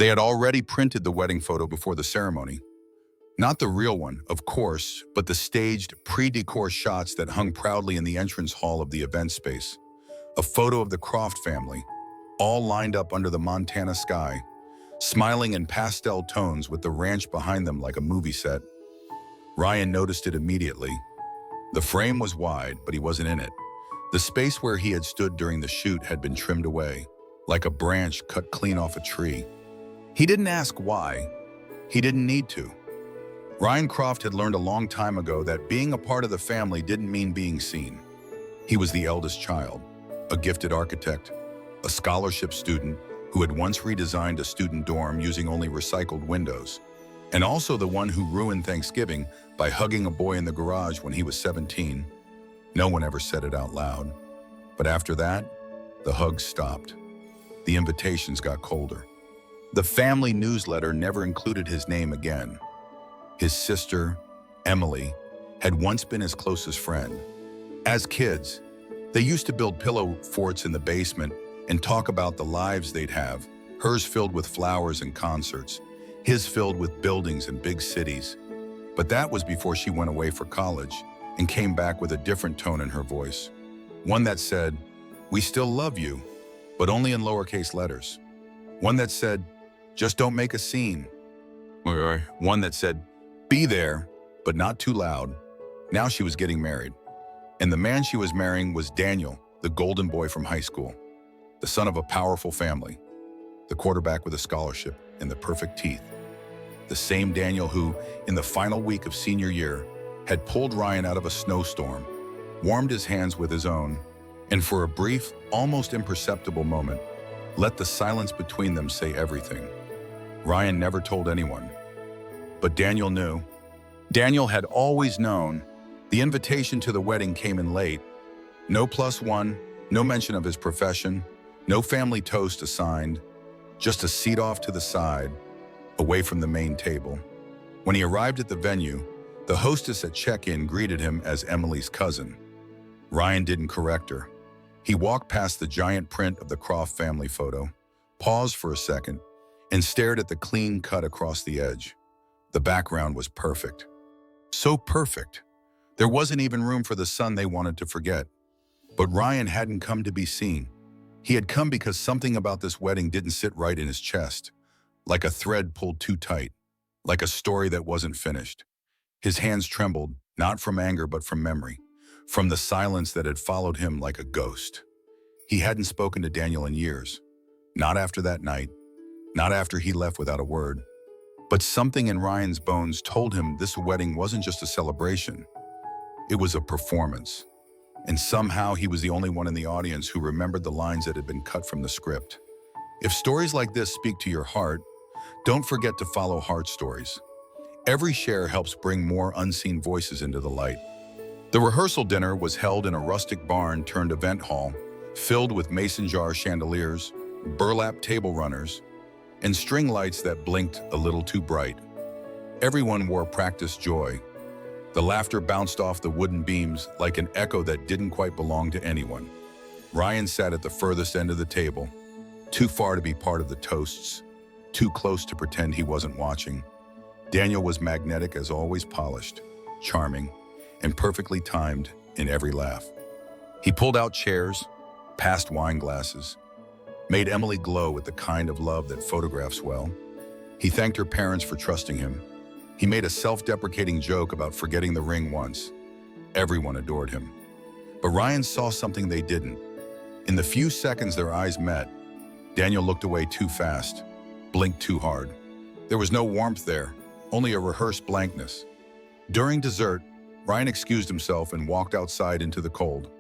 They had already printed the wedding photo before the ceremony. Not the real one, of course, but the staged, pre-decor shots that hung proudly in the entrance hall of the event space. A photo of the Croft family, all lined up under the Montana sky, smiling in pastel tones with the ranch behind them like a movie set. Ryan noticed it immediately. The frame was wide, but he wasn't in it. The space where he had stood during the shoot had been trimmed away, like a branch cut clean off a tree. He didn't ask why. He didn't need to. Ryan Croft had learned a long time ago that being a part of the family didn't mean being seen. He was the eldest child, a gifted architect, a scholarship student who had once redesigned a student dorm using only recycled windows, and also the one who ruined Thanksgiving by hugging a boy in the garage when he was 17. No one ever said it out loud. But after that, the hugs stopped. The invitations got colder. The family newsletter never included his name again. His sister, Emily, had once been his closest friend. As kids, they used to build pillow forts in the basement and talk about the lives they'd have, hers filled with flowers and concerts, his filled with buildings and big cities. But that was before she went away for college and came back with a different tone in her voice. One that said, "We still love you," but only in lowercase letters. One that said, "Just don't make a scene." Or one that said, "Be there, but not too loud." Now she was getting married. And the man she was marrying was Daniel, the golden boy from high school, the son of a powerful family, the quarterback with a scholarship and the perfect teeth. The same Daniel who, in the final week of senior year, had pulled Ryan out of a snowstorm, warmed his hands with his own, and for a brief, almost imperceptible moment, let the silence between them say everything. Ryan never told anyone. But Daniel knew. Daniel had always known. The invitation to the wedding came in late. No +1, no mention of his profession, no family toast assigned, just a seat off to the side, away from the main table. When he arrived at the venue, the hostess at check-in greeted him as Emily's cousin. Ryan didn't correct her. He walked past the giant print of the Croft family photo, paused for a second, and stared at the clean cut across the edge. The background was perfect. So perfect. There wasn't even room for the son they wanted to forget. But Ryan hadn't come to be seen. He had come because something about this wedding didn't sit right in his chest, like a thread pulled too tight, like a story that wasn't finished. His hands trembled, not from anger but from memory, from the silence that had followed him like a ghost. He hadn't spoken to Daniel in years, not after that night, not after he left without a word. But something in Ryan's bones told him this wedding wasn't just a celebration. It was a performance. And somehow he was the only one in the audience who remembered the lines that had been cut from the script. If stories like this speak to your heart, don't forget to follow Heart Stories. Every share helps bring more unseen voices into the light. The rehearsal dinner was held in a rustic barn turned event hall, filled with mason jar chandeliers, burlap table runners, and string lights that blinked a little too bright. Everyone wore practiced joy. The laughter bounced off the wooden beams like an echo that didn't quite belong to anyone. Ryan sat at the furthest end of the table, too far to be part of the toasts, too close to pretend he wasn't watching. Daniel was magnetic as always, polished, charming, and perfectly timed in every laugh. He pulled out chairs, passed wine glasses, made Emily glow with the kind of love that photographs well. He thanked her parents for trusting him. He made a self-deprecating joke about forgetting the ring once. Everyone adored him. But Ryan saw something they didn't. In the few seconds their eyes met, Daniel looked away too fast, blinked too hard. There was no warmth there, only a rehearsed blankness. During dessert, Ryan excused himself and walked outside into the cold.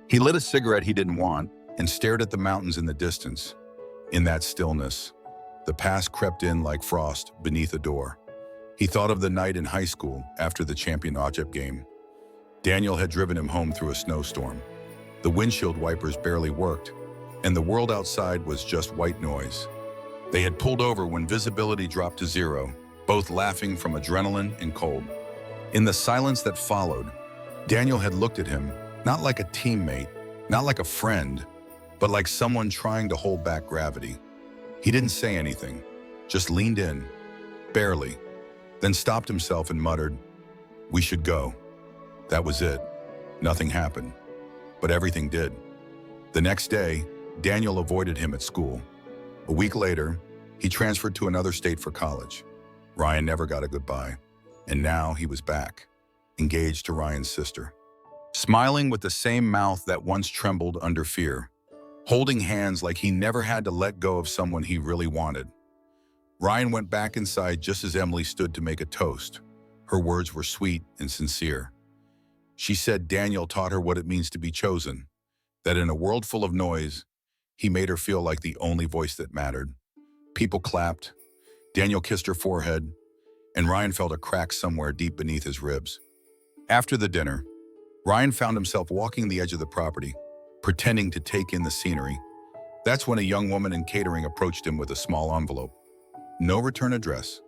He lit a cigarette he didn't want and stared at the mountains in the distance. In that stillness, the past crept in like frost beneath a door. He thought of the night in high school after the championship game. Daniel had driven him home through a snowstorm. The windshield wipers barely worked, and the world outside was just white noise. They had pulled over when visibility dropped to zero, both laughing from adrenaline and cold. In the silence that followed, Daniel had looked at him, not like a teammate, not like a friend, but like someone trying to hold back gravity. He didn't say anything, just leaned in, barely, then stopped himself and muttered, "We should go." That was it. Nothing happened, but everything did. The next day, Daniel avoided him at school. A week later, he transferred to another state for college. Ryan never got a goodbye, and now he was back, engaged to Ryan's sister. Smiling with the same mouth that once trembled under fear, holding hands like he never had to let go of someone he really wanted. Ryan went back inside just as Emily stood to make a toast. Her words were sweet and sincere. She said Daniel taught her what it means to be chosen, that in a world full of noise, he made her feel like the only voice that mattered. People clapped, Daniel kissed her forehead, and Ryan felt a crack somewhere deep beneath his ribs. After the dinner, Ryan found himself walking the edge of the property, pretending to take in the scenery. That's when a young woman in catering approached him with a small envelope. No return address,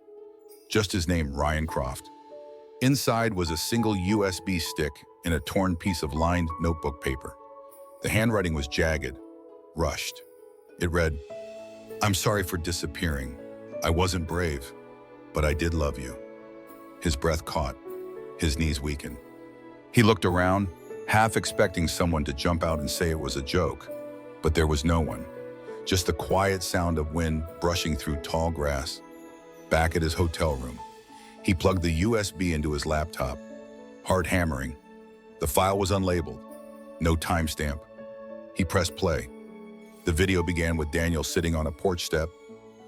just his name, Ryan Croft. Inside was a single USB stick and a torn piece of lined notebook paper. The handwriting was jagged, rushed. It read, "I'm sorry for disappearing. I wasn't brave, but I did love you." His breath caught, his knees weakened. He looked around, half expecting someone to jump out and say it was a joke, but there was no one. Just the quiet sound of wind brushing through tall grass. Back at his hotel room, he plugged the USB into his laptop, hard hammering. The file was unlabeled, no timestamp. He pressed play. The video began with Daniel sitting on a porch step.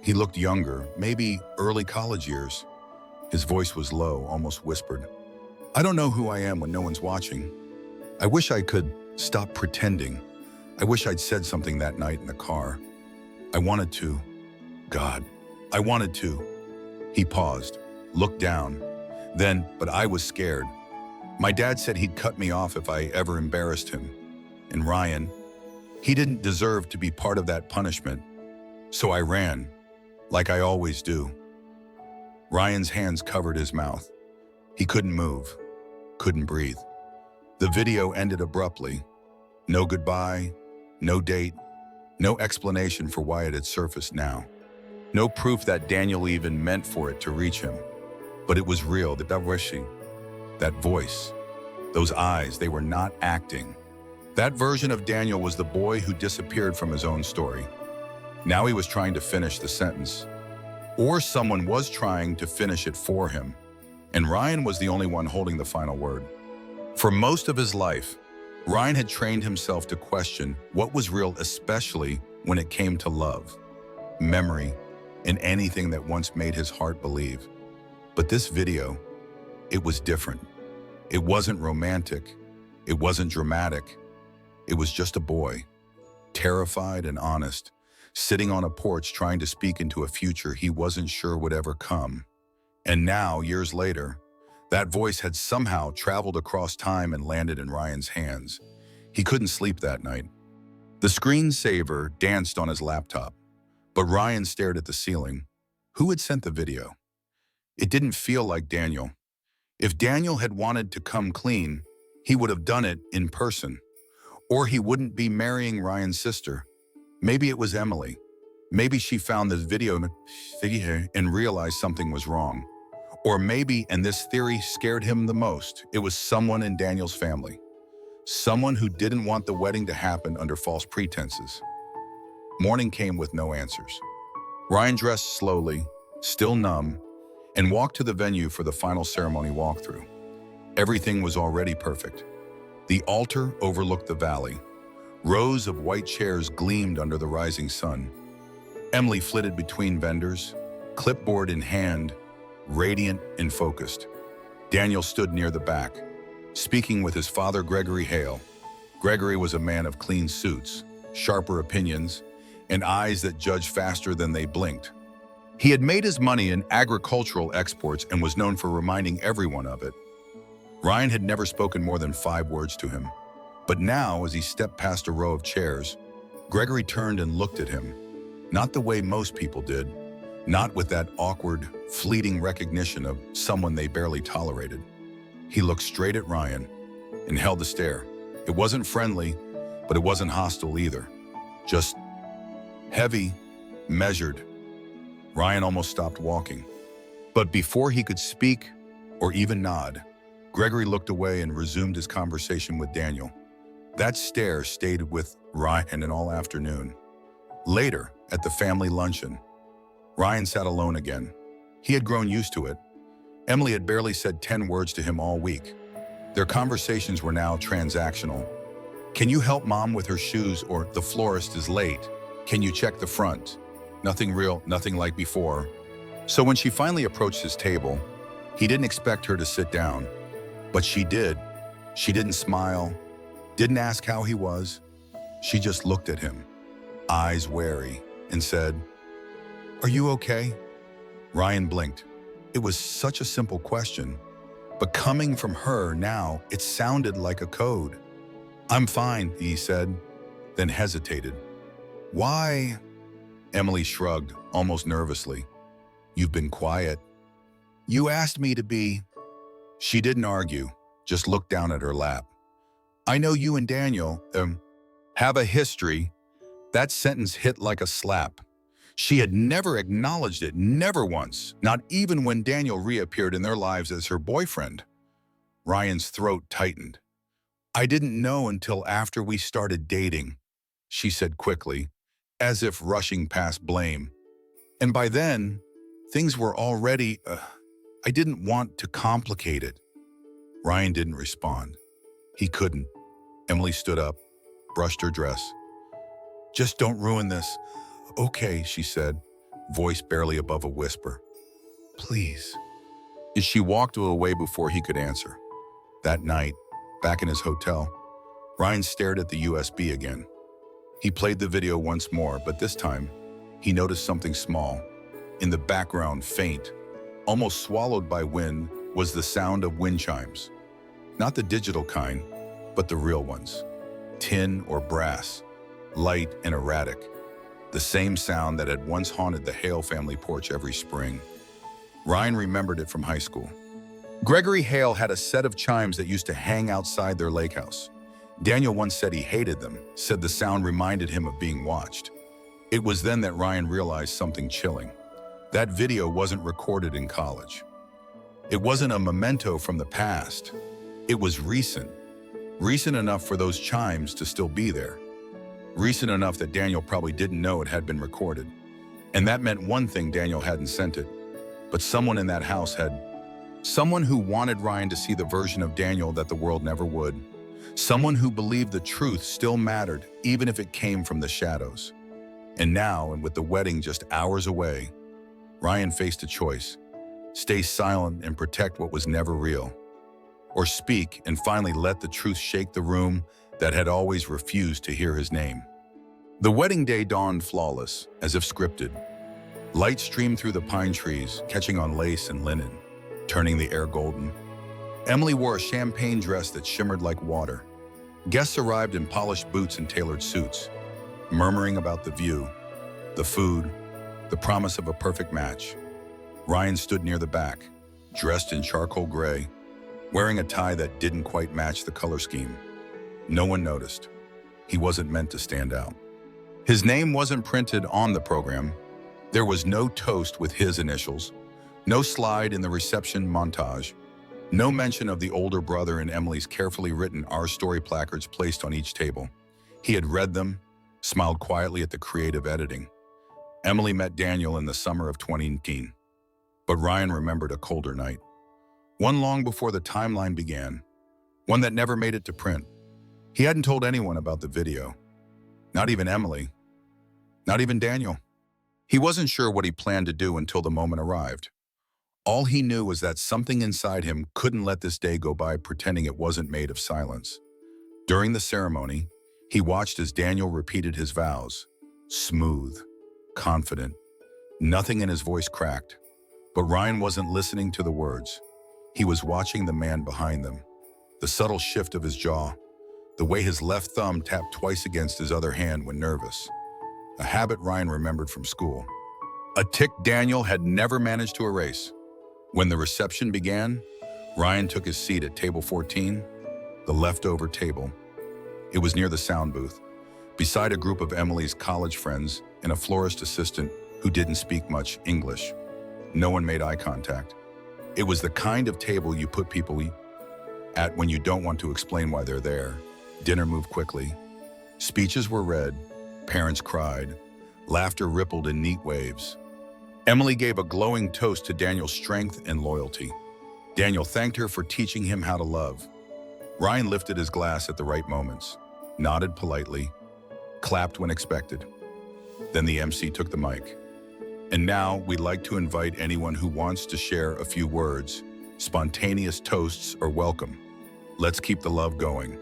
He looked younger, maybe early college years. His voice was low, almost whispered. "I don't know who I am when no one's watching. I wish I could stop pretending. I wish I'd said something that night in the car. I wanted to. God, I wanted to." He paused, looked down. Then, but I was scared. My dad said he'd cut me off if I ever embarrassed him. And Ryan, he didn't deserve to be part of that punishment. So I ran, like I always do. Ryan's hands covered his mouth. He couldn't move, couldn't breathe. The video ended abruptly. No goodbye, no date, no explanation for why it had surfaced now. No proof that Daniel even meant for it to reach him. But it was real, that voice, those eyes, they were not acting. That version of Daniel was the boy who disappeared from his own story. Now he was trying to finish the sentence. Or someone was trying to finish it for him. And Ryan was the only one holding the final word. For most of his life, Ryan had trained himself to question what was real, especially when it came to love, memory, and anything that once made his heart believe. But this video, it was different. It wasn't romantic. It wasn't dramatic. It was just a boy, terrified and honest, sitting on a porch trying to speak into a future he wasn't sure would ever come. And now, years later, that voice had somehow traveled across time and landed in Ryan's hands. He couldn't sleep that night. The screensaver danced on his laptop, but Ryan stared at the ceiling. Who had sent the video? It didn't feel like Daniel. If Daniel had wanted to come clean, he would have done it in person. Or he wouldn't be marrying Ryan's sister. Maybe it was Emily. Maybe she found this video and realized something was wrong. Or maybe, and this theory scared him the most, it was someone in Daniel's family. Someone who didn't want the wedding to happen under false pretenses. Morning came with no answers. Ryan dressed slowly, still numb, and walked to the venue for the final ceremony walkthrough. Everything was already perfect. The altar overlooked the valley. Rows of white chairs gleamed under the rising sun. Emily flitted between vendors, clipboard in hand, radiant and focused. Daniel stood near the back, speaking with his father, Gregory Hale. Gregory was a man of clean suits, sharper opinions, and eyes that judged faster than they blinked. He had made his money in agricultural exports and was known for reminding everyone of it. Ryan had never spoken more than 5 words to him. But now, as he stepped past a row of chairs, Gregory turned and looked at him. Not the way most people did. Not with that awkward, fleeting recognition of someone they barely tolerated. He looked straight at Ryan and held the stare. It wasn't friendly, but it wasn't hostile either. Just heavy, measured. Ryan almost stopped walking. But before he could speak or even nod, Gregory looked away and resumed his conversation with Daniel. That stare stayed with Ryan all afternoon. Later, at the family luncheon, Ryan sat alone again. He had grown used to it. Emily had barely said 10 words to him all week. Their conversations were now transactional. Can you help Mom with her shoes, or the florist is late? Can you check the front? Nothing real, nothing like before. So when she finally approached his table, he didn't expect her to sit down. But she did. She didn't smile, didn't ask how he was. She just looked at him, eyes wary, and said, "Are you okay?" Ryan blinked. It was such a simple question, but coming from her now, it sounded like a code. "I'm fine," he said, then hesitated. "Why?" Emily shrugged, almost nervously. "You've been quiet." "You asked me to be." She didn't argue, just looked down at her lap. "I know you and Daniel, have a history." That sentence hit like a slap. She had never acknowledged it, never once, not even when Daniel reappeared in their lives as her boyfriend. Ryan's throat tightened. "I didn't know until after we started dating," she said quickly, as if rushing past blame. "And by then, things were already, I didn't want to complicate it." Ryan didn't respond. He couldn't. Emily stood up, brushed her dress. "Just don't ruin this." "Okay," she said, voice barely above a whisper. "Please." As she walked away before he could answer. That night, back in his hotel, Ryan stared at the USB again. He played the video once more, but this time, he noticed something small. In the background, faint, almost swallowed by wind, was the sound of wind chimes. Not the digital kind, but the real ones. Tin or brass, light and erratic. The same sound that had once haunted the Hale family porch every spring. Ryan remembered it from high school. Gregory Hale had a set of chimes that used to hang outside their lake house. Daniel once said he hated them, said the sound reminded him of being watched. It was then that Ryan realized something chilling. That video wasn't recorded in college. It wasn't a memento from the past. It was recent. Recent enough for those chimes to still be there. Recent enough that Daniel probably didn't know it had been recorded. And that meant one thing: Daniel hadn't sent it. But someone in that house had. Someone who wanted Ryan to see the version of Daniel that the world never would. Someone who believed the truth still mattered, even if it came from the shadows. And now, and with the wedding just hours away, Ryan faced a choice: stay silent and protect what was never real, or speak and finally let the truth shake the room that had always refused to hear his name. The wedding day dawned flawless, as if scripted. Light streamed through the pine trees, catching on lace and linen, turning the air golden. Emily wore a champagne dress that shimmered like water. Guests arrived in polished boots and tailored suits, murmuring about the view, the food, the promise of a perfect match. Ryan stood near the back, dressed in charcoal gray, wearing a tie that didn't quite match the color scheme. No one noticed. He wasn't meant to stand out. His name wasn't printed on the program. There was no toast with his initials, no slide in the reception montage, no mention of the older brother in Emily's carefully written Our Story placards placed on each table. He had read them, smiled quietly at the creative editing. Emily met Daniel in the summer of 2018, but Ryan remembered a colder night. One long before the timeline began, one that never made it to print. He hadn't told anyone about the video, not even Emily, not even Daniel. He wasn't sure what he planned to do until the moment arrived. All he knew was that something inside him couldn't let this day go by pretending it wasn't made of silence. During the ceremony, he watched as Daniel repeated his vows, smooth, confident. Nothing in his voice cracked, but Ryan wasn't listening to the words. He was watching the man behind them, the subtle shift of his jaw, the way his left thumb tapped twice against his other hand when nervous, a habit Ryan remembered from school. A tic Daniel had never managed to erase. When the reception began, Ryan took his seat at table 14, the leftover table. It was near the sound booth, beside a group of Emily's college friends and a florist assistant who didn't speak much English. No one made eye contact. It was the kind of table you put people at when you don't want to explain why they're there. Dinner moved quickly. Speeches were read, parents cried, laughter rippled in neat waves. Emily gave a glowing toast to Daniel's strength and loyalty. Daniel thanked her for teaching him how to love. Ryan lifted his glass at the right moments, nodded politely, clapped when expected. Then the MC took the mic. And now we'd like to invite anyone who wants to share a few words. Spontaneous toasts are welcome. Let's keep the love going.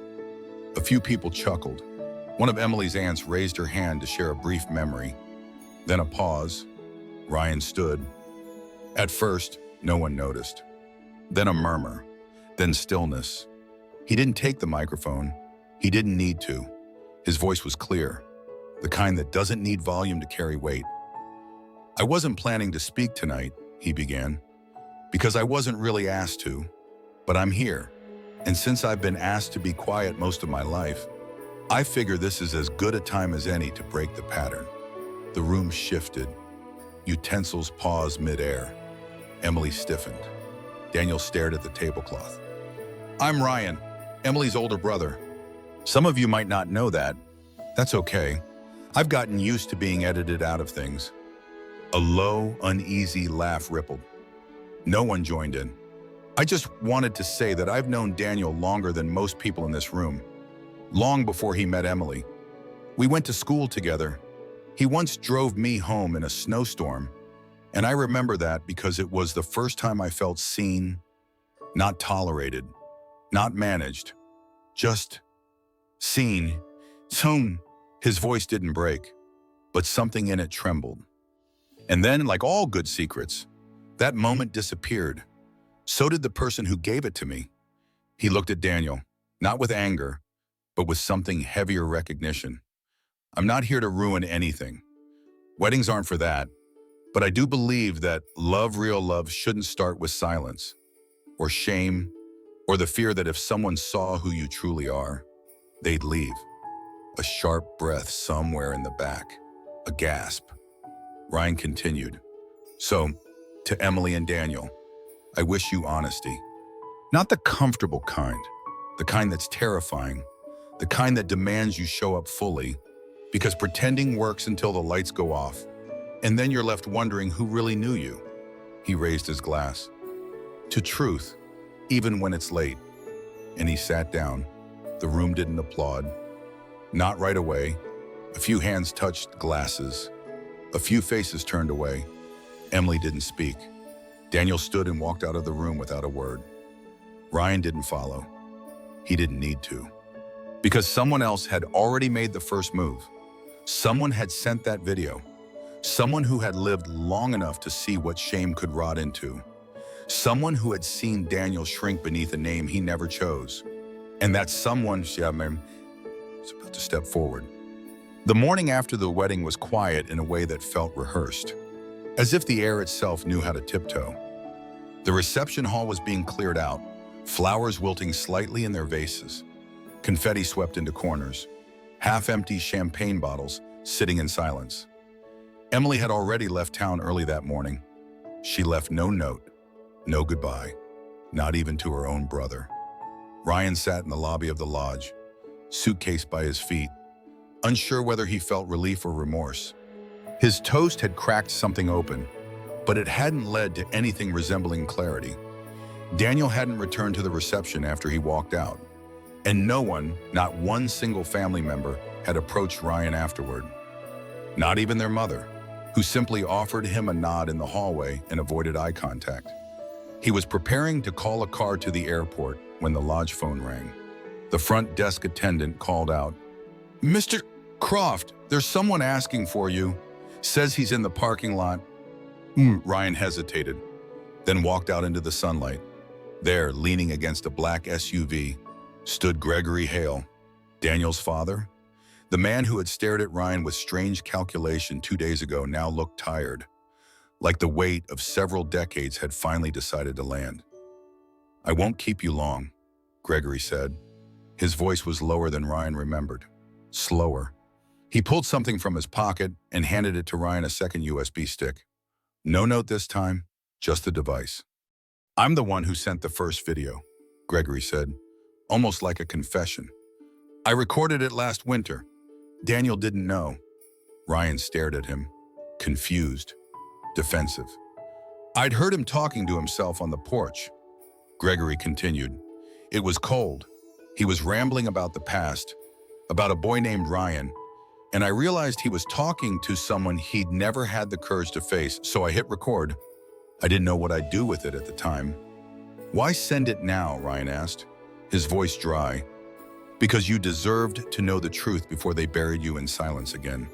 A few people chuckled. One of Emily's aunts raised her hand to share a brief memory. Then a pause. Ryan stood. At first, no one noticed. Then a murmur. Then stillness. He didn't take the microphone. He didn't need to. His voice was clear, the kind that doesn't need volume to carry weight. I wasn't planning to speak tonight, he began, because I wasn't really asked to, but I'm here. And since I've been asked to be quiet most of my life, I figure this is as good a time as any to break the pattern. The room shifted. Utensils paused midair. Emily stiffened. Daniel stared at the tablecloth. I'm Ryan, Emily's older brother. Some of you might not know that. That's okay. I've gotten used to being edited out of things. A low, uneasy laugh rippled. No one joined in. I just wanted to say that I've known Daniel longer than most people in this room. Long before he met Emily. We went to school together. He once drove me home in a snowstorm, and I remember that because it was the first time I felt seen, not tolerated, not managed, just seen. Soon, his voice didn't break, but something in it trembled. And then, like all good secrets, that moment disappeared. So did the person who gave it to me. He looked at Daniel, not with anger, but with something heavier recognition. I'm not here to ruin anything. Weddings aren't for that, but I do believe that love, real love, shouldn't start with silence, or shame, or the fear that if someone saw who you truly are, they'd leave. A sharp breath somewhere in the back, a gasp. Ryan continued. So, to Emily and Daniel, I wish you honesty. Not the comfortable kind, the kind that's terrifying, the kind that demands you show up fully, because pretending works until the lights go off, and then you're left wondering who really knew you. He raised his glass. To truth, even when it's late. And he sat down. The room didn't applaud. Not right away. A few hands touched glasses. A few faces turned away. Emily didn't speak. Daniel stood and walked out of the room without a word. Ryan didn't follow. He didn't need to. Because someone else had already made the first move. Someone had sent that video. Someone who had lived long enough to see what shame could rot into. Someone who had seen Daniel shrink beneath a name he never chose. And that someone, was about to step forward. The morning after the wedding was quiet in a way that felt rehearsed, as if the air itself knew how to tiptoe. The reception hall was being cleared out, flowers wilting slightly in their vases. Confetti swept into corners, half-empty champagne bottles sitting in silence. Emily had already left town early that morning. She left no note, no goodbye, not even to her own brother. Ryan sat in the lobby of the lodge, suitcase by his feet, unsure whether he felt relief or remorse. His toast had cracked something open, but it hadn't led to anything resembling clarity. Daniel hadn't returned to the reception after he walked out, and no one, not one single family member, had approached Ryan afterward. Not even their mother, who simply offered him a nod in the hallway and avoided eye contact. He was preparing to call a car to the airport when the lodge phone rang. The front desk attendant called out, "Mr. Croft, there's someone asking for you. Says he's in the parking lot." Ryan hesitated, then walked out into the sunlight. There, leaning against a black SUV, stood Gregory Hale, Daniel's father. The man who had stared at Ryan with strange calculation 2 days ago now looked tired, like the weight of several decades had finally decided to land. "I won't keep you long," Gregory said. His voice was lower than Ryan remembered, slower, He pulled something from his pocket and handed it to Ryan, a second USB stick. No note this time, just the device. I'm the one who sent the first video, Gregory said, almost like a confession. I recorded it last winter. Daniel didn't know. Ryan stared at him, confused, defensive. I'd heard him talking to himself on the porch. Gregory continued. It was cold. He was rambling about the past, about a boy named Ryan, and I realized he was talking to someone he'd never had the courage to face, so I hit record. I didn't know what I'd do with it at the time. Why send it now, Ryan asked, his voice dry. Because you deserved to know the truth before they buried you in silence again.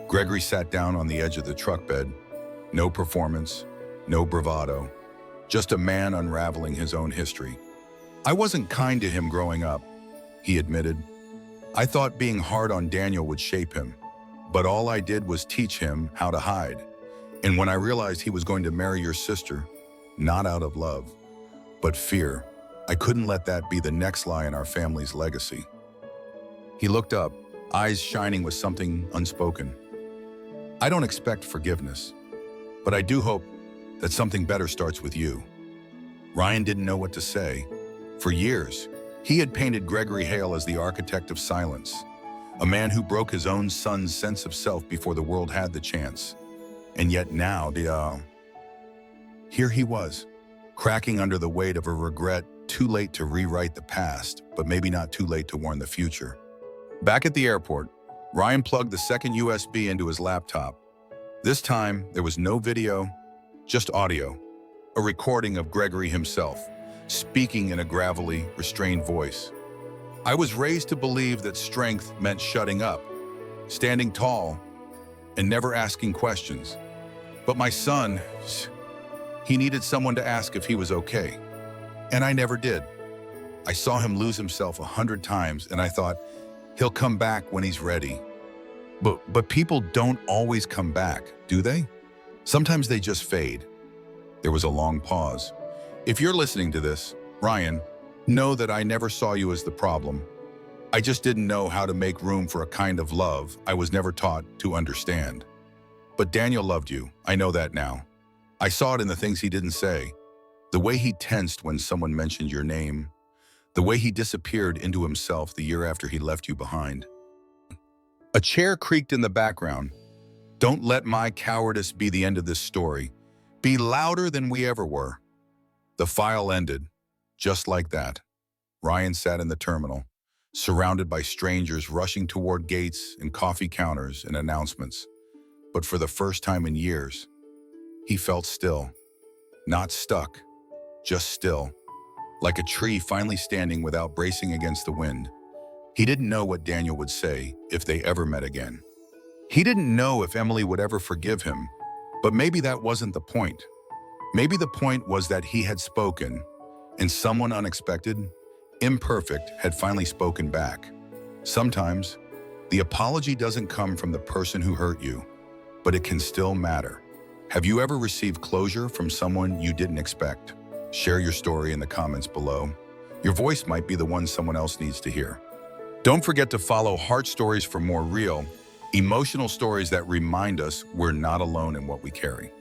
Gregory sat down on the edge of the truck bed. No performance, no bravado, just a man unraveling his own history. I wasn't kind to him growing up, he admitted. I thought being hard on Daniel would shape him, but all I did was teach him how to hide. And when I realized he was going to marry your sister, not out of love, but fear, I couldn't let that be the next lie in our family's legacy. He looked up, eyes shining with something unspoken. I don't expect forgiveness, but I do hope that something better starts with you. Ryan didn't know what to say. For years, he had painted Gregory Hale as the architect of silence, a man who broke his own son's sense of self before the world had the chance. And yet now, here he was, cracking under the weight of a regret, too late to rewrite the past, but maybe not too late to warn the future. Back at the airport, Ryan plugged the second USB into his laptop. This time, there was no video, just audio, a recording of Gregory himself, speaking in a gravelly, restrained voice. I was raised to believe that strength meant shutting up, standing tall, and never asking questions. But my son, he needed someone to ask if he was okay. And I never did. I saw him lose himself 100 times, and I thought, he'll come back when he's ready. But people don't always come back, do they? Sometimes they just fade. There was a long pause. If you're listening to this, Ryan, know that I never saw you as the problem. I just didn't know how to make room for a kind of love I was never taught to understand. But Daniel loved you, I know that now. I saw it in the things he didn't say, the way he tensed when someone mentioned your name, the way he disappeared into himself the year after he left you behind. A chair creaked in the background. Don't let my cowardice be the end of this story. Be louder than we ever were. The file ended, just like that. Ryan sat in the terminal, surrounded by strangers rushing toward gates and coffee counters and announcements. But for the first time in years, he felt still. Not stuck, just still. Like a tree finally standing without bracing against the wind. He didn't know what Daniel would say if they ever met again. He didn't know if Emily would ever forgive him, but maybe that wasn't the point. Maybe the point was that he had spoken, and someone unexpected, imperfect, had finally spoken back. Sometimes, the apology doesn't come from the person who hurt you, but it can still matter. Have you ever received closure from someone you didn't expect? Share your story in the comments below. Your voice might be the one someone else needs to hear. Don't forget to follow Heart Stories for more real, emotional stories that remind us we're not alone in what we carry.